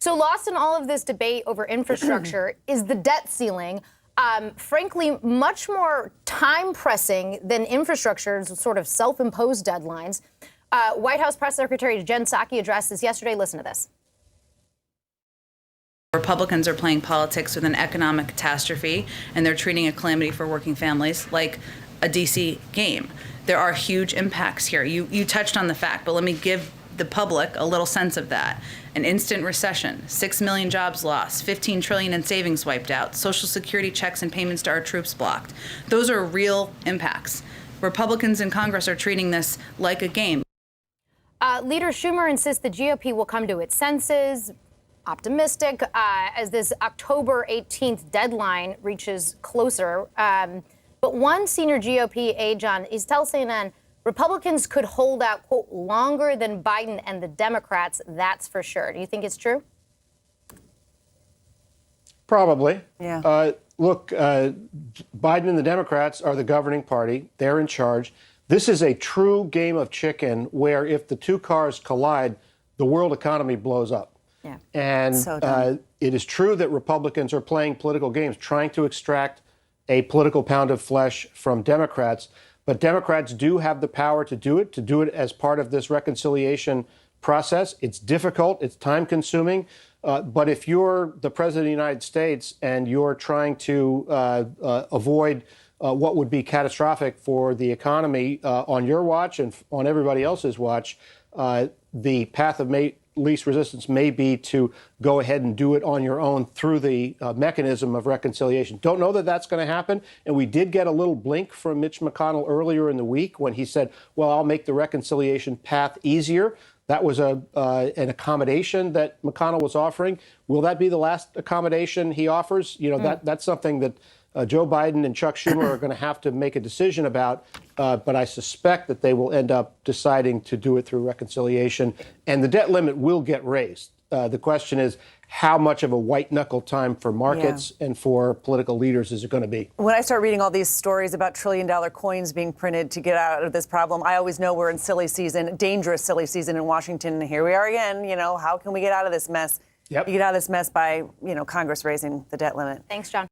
So lost in all of this debate over infrastructure is the debt ceiling. Frankly, much more time-pressing than infrastructure's sort of self-imposed deadlines. White House Press Secretary Jen Psaki addressed this yesterday. Listen to this. Republicans are playing politics with an economic catastrophe, and they're treating a calamity for working families like a DC game. There are huge impacts here. You touched on the fact, but let me give the public a little sense of that. An instant recession, 6 million jobs lost, 15 trillion in savings wiped out, Social Security checks and payments to our troops blocked. Those are real impacts. Republicans in Congress are treating this like a game. Leader Schumer insists the GOP will come to its senses. Optimistic as this October 18th deadline reaches closer. But one senior GOP aide, John, is telling CNN Republicans could hold out, quote, longer than Biden and the Democrats. That's for sure. Do you think it's true? Probably. Yeah. Look, Biden and the Democrats are the governing party. They're in charge. This is a true game of chicken where if the two cars collide, the world economy blows up. Yeah. And it is true that Republicans are playing political games, trying to extract a political pound of flesh from Democrats. But Democrats do have the power to do it as part of this reconciliation process. It's difficult. It's time consuming. But if you're the president of the United States and you're trying to avoid what would be catastrophic for the economy on your watch and on everybody else's watch, the path of least resistance may be to go ahead and do it on your own through the mechanism of reconciliation. Don't know that that's going to happen. And we did get a little blink from Mitch McConnell earlier in the week when he said, well, I'll make the reconciliation path easier. That was an accommodation that McConnell was offering. Will that be the last accommodation he offers? You know, that's something that Joe Biden and Chuck Schumer are going to have to make a decision about. But I suspect that they will end up deciding to do it through reconciliation. And the debt limit will get raised. The question is, how much of a white-knuckle time for markets and for political leaders is it going to be? When I start reading all these stories about trillion-dollar coins being printed to get out of this problem, I always know we're in silly season, dangerous silly season in Washington. And here we are again. You know, how can we get out of this mess? Yep. You get out of this mess by, Congress raising the debt limit. Thanks, John.